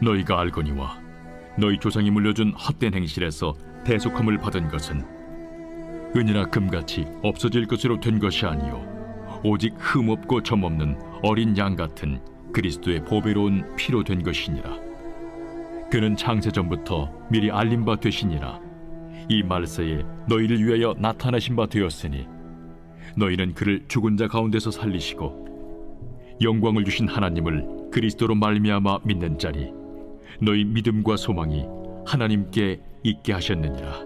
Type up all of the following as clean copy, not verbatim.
너희가 알거니와 너희 조상이 물려준 헛된 행실에서 대속함을 받은 것은 은이나 금같이 없어질 것으로 된 것이 아니요 오직 흠없고 점없는 어린 양 같은 그리스도의 보배로운 피로 된 것이니라. 그는 창세전부터 미리 알린 바 되시니라. 이 말세에 너희를 위하여 나타나신 바 되었으니 너희는 그를 죽은 자 가운데서 살리시고 영광을 주신 하나님을 그리스도로 말미암아 믿는 자니 너희 믿음과 소망이 하나님께 있게 하셨느니라.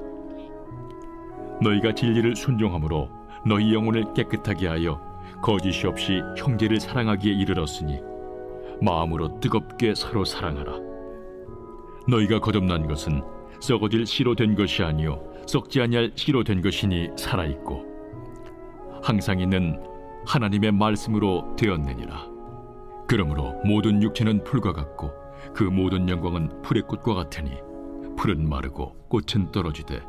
너희가 진리를 순종함으로 너희 영혼을 깨끗하게 하여 거짓이 없이 형제를 사랑하기에 이르렀으니 마음으로 뜨겁게 서로 사랑하라. 너희가 거듭난 것은 썩어질 씨로 된 것이 아니요 썩지 아니할 씨로 된 것이니 살아있고 항상 있는 하나님의 말씀으로 되었느니라. 그러므로 모든 육체는 풀과 같고 그 모든 영광은 풀의 꽃과 같으니 풀은 마르고 꽃은 떨어지되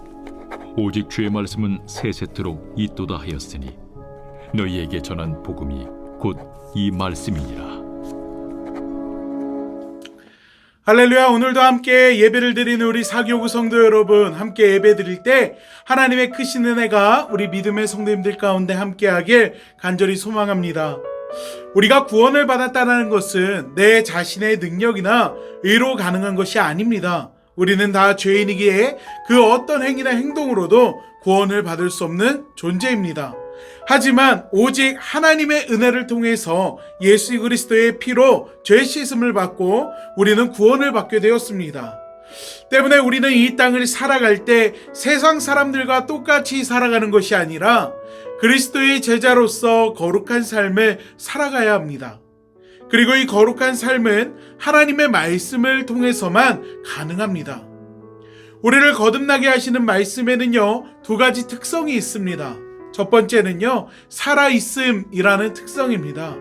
오직 주의 말씀은 세세토록 있도다 하였으니 너희에게 전한 복음이 곧 이 말씀이니라. 할렐루야. 오늘도 함께 예배를 드리는 우리 사교구 성도 여러분, 함께 예배 드릴 때 하나님의 크신 은혜가 우리 믿음의 성도님들 가운데 함께하길 간절히 소망합니다. 우리가 구원을 받았다는 것은 내 자신의 능력이나 의로 가능한 것이 아닙니다. 우리는 다 죄인이기에 그 어떤 행위나 행동으로도 구원을 받을 수 없는 존재입니다. 하지만 오직 하나님의 은혜를 통해서 예수 그리스도의 피로 죄 씻음을 받고 우리는 구원을 받게 되었습니다. 때문에 우리는 이 땅을 살아갈 때 세상 사람들과 똑같이 살아가는 것이 아니라 그리스도의 제자로서 거룩한 삶을 살아가야 합니다. 그리고 이 거룩한 삶은 하나님의 말씀을 통해서만 가능합니다. 우리를 거듭나게 하시는 말씀에는요, 두 가지 특성이 있습니다. 첫 번째는요, 살아있음이라는 특성입니다.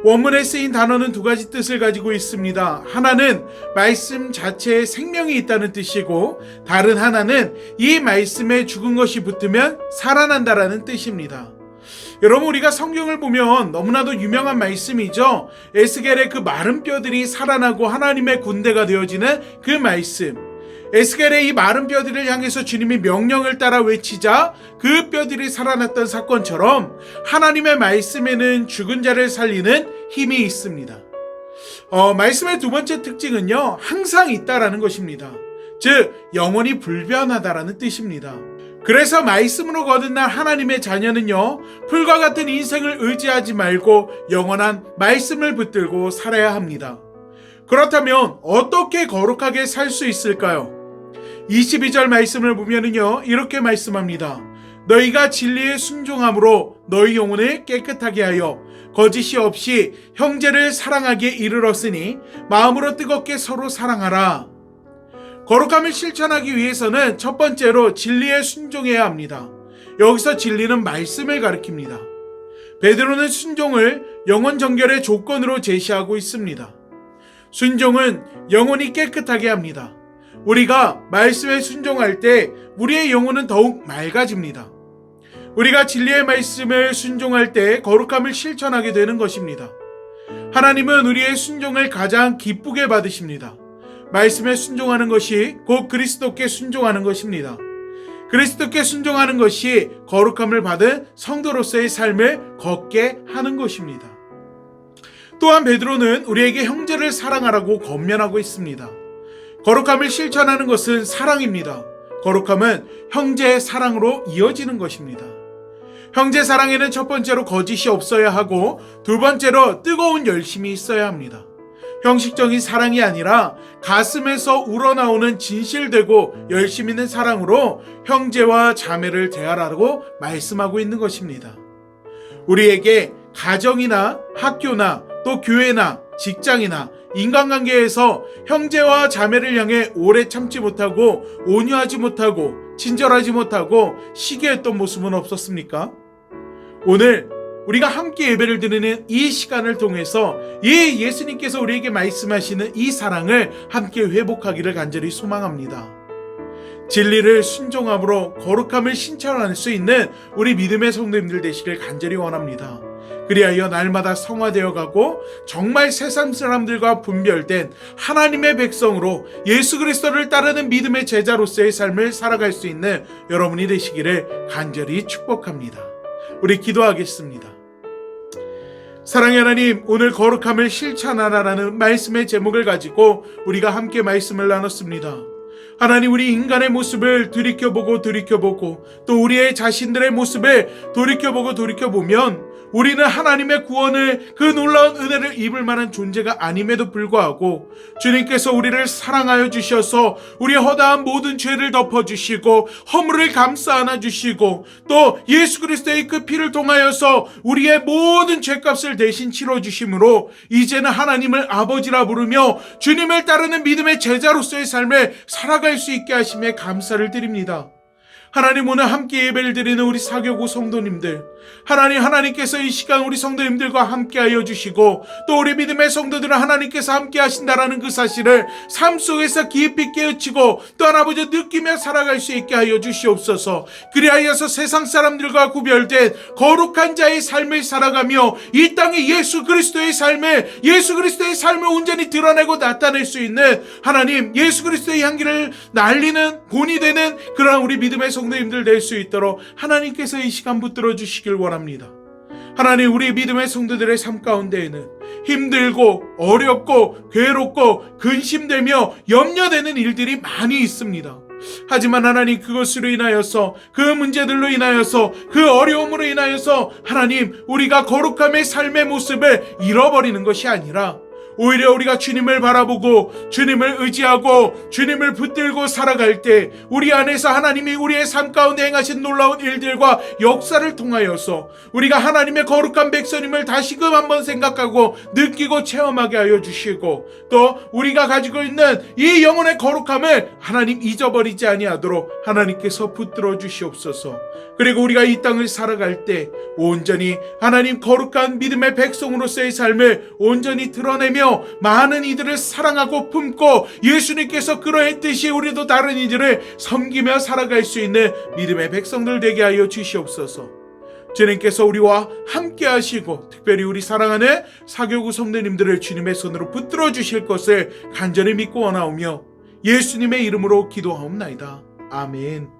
원문에 쓰인 단어는 두 가지 뜻을 가지고 있습니다. 하나는 말씀 자체에 생명이 있다는 뜻이고, 다른 하나는 이 말씀에 죽은 것이 붙으면 살아난다라는 뜻입니다. 여러분, 우리가 성경을 보면 너무나도 유명한 말씀이죠. 에스겔의 그 마른 뼈들이 살아나고 하나님의 군대가 되어지는 그 말씀. 에스겔의 이 마른 뼈들을 향해서 주님이 명령을 따라 외치자 그 뼈들이 살아났던 사건처럼 하나님의 말씀에는 죽은 자를 살리는 힘이 있습니다. 말씀의 두 번째 특징은요, 항상 있다라는 것입니다. 즉 영원히 불변하다라는 뜻입니다. 그래서 말씀으로 거듭난 하나님의 자녀는요, 풀과 같은 인생을 의지하지 말고 영원한 말씀을 붙들고 살아야 합니다. 그렇다면 어떻게 거룩하게 살 수 있을까요? 22절 말씀을 보면은요, 이렇게 말씀합니다. 너희가 진리에 순종함으로 너희 영혼을 깨끗하게 하여 거짓이 없이 형제를 사랑하기에 이르렀으니 마음으로 뜨겁게 서로 사랑하라. 거룩함을 실천하기 위해서는 첫 번째로 진리에 순종해야 합니다. 여기서 진리는 말씀을 가리킵니다. 베드로는 순종을 영혼 정결의 조건으로 제시하고 있습니다. 순종은 영혼이 깨끗하게 합니다. 우리가 말씀에 순종할 때 우리의 영혼은 더욱 맑아집니다. 우리가 진리의 말씀을 순종할 때 거룩함을 실천하게 되는 것입니다. 하나님은 우리의 순종을 가장 기쁘게 받으십니다. 말씀에 순종하는 것이 곧 그리스도께 순종하는 것입니다. 그리스도께 순종하는 것이 거룩함을 받은 성도로서의 삶을 걷게 하는 것입니다. 또한 베드로는 우리에게 형제를 사랑하라고 권면하고 있습니다. 거룩함을 실천하는 것은 사랑입니다. 거룩함은 형제의 사랑으로 이어지는 것입니다. 형제 사랑에는 첫 번째로 거짓이 없어야 하고 두 번째로 뜨거운 열심이 있어야 합니다. 형식적인 사랑이 아니라 가슴에서 우러나오는 진실되고 열심 있는 사랑으로 형제와 자매를 대하라고 말씀하고 있는 것입니다. 우리에게 가정이나 학교나 또 교회나 직장이나 인간관계에서 형제와 자매를 향해 오래 참지 못하고 온유하지 못하고 친절하지 못하고 시기했던 모습은 없었습니까? 오늘 우리가 함께 예배를 드리는 이 시간을 통해서 예수님께서 우리에게 말씀하시는 이 사랑을 함께 회복하기를 간절히 소망합니다. 진리를 순종함으로 거룩함을 실천할 수 있는 우리 믿음의 성도님들 되시길 간절히 원합니다. 그리하여 날마다 성화되어 가고 정말 세상 사람들과 분별된 하나님의 백성으로 예수 그리스도를 따르는 믿음의 제자로서의 삶을 살아갈 수 있는 여러분이 되시기를 간절히 축복합니다. 우리 기도하겠습니다. 사랑의 하나님, 오늘 거룩함을 실천하라라는 말씀의 제목을 가지고 우리가 함께 말씀을 나눴습니다. 하나님, 우리 인간의 모습을 돌이켜보고 또 우리의 자신들의 모습을 돌이켜보면 우리는 하나님의 구원을, 그 놀라운 은혜를 입을 만한 존재가 아님에도 불구하고 주님께서 우리를 사랑하여 주셔서 우리의 허다한 모든 죄를 덮어주시고 허물을 감싸 안아주시고 또 예수 그리스도의 그 피를 통하여서 우리의 모든 죄값을 대신 치러주심으로 이제는 하나님을 아버지라 부르며 주님을 따르는 믿음의 제자로서의 삶을 살아갈 수 있게 하심에 감사를 드립니다. 하나님, 오늘 함께 예배를 드리는 우리 사교구 성도님들, 하나님께서 이 시간 우리 성도님들과 함께 하여 주시고 또 우리 믿음의 성도들은 하나님께서 함께 하신다라는 그 사실을 삶 속에서 깊이 깨우치고 또한 아버지 느끼며 살아갈 수 있게 하여 주시옵소서. 그리하여서 세상 사람들과 구별된 거룩한 자의 삶을 살아가며 이 땅에 예수 그리스도의 삶을 온전히 드러내고 나타낼 수 있는 하나님, 예수 그리스도의 향기를 날리는 본이 되는 그러한 우리 믿음의 성도님들 될 수 있도록 하나님께서 이 시간 붙들어 주시길 원합니다. 하나님, 우리 믿음의 성도들의 삶 가운데에는 힘들고 어렵고 괴롭고 근심되며 염려되는 일들이 많이 있습니다. 하지만 하나님, 그것으로 인하여서, 그 문제들로 인하여서, 그 어려움으로 인하여서 하나님, 우리가 거룩함의 삶의 모습을 잃어버리는 것이 아니라 오히려 우리가 주님을 바라보고 주님을 의지하고 주님을 붙들고 살아갈 때 우리 안에서 하나님이 우리의 삶 가운데 행하신 놀라운 일들과 역사를 통하여서 우리가 하나님의 거룩한 백성임을 다시금 한번 생각하고 느끼고 체험하게 하여 주시고 또 우리가 가지고 있는 이 영혼의 거룩함을 하나님 잊어버리지 아니하도록 하나님께서 붙들어 주시옵소서. 그리고 우리가 이 땅을 살아갈 때 온전히 하나님 거룩한 믿음의 백성으로서의 삶을 온전히 드러내며 많은 이들을 사랑하고 품고 예수님께서 그러했듯이 우리도 다른 이들을 섬기며 살아갈 수 있는 믿음의 백성들 되게 하여 주시옵소서. 주님께서 우리와 함께 하시고 특별히 우리 사랑하는 사교구 성도님들을 주님의 손으로 붙들어 주실 것을 간절히 믿고 원하오며 예수님의 이름으로 기도하옵나이다. 아멘.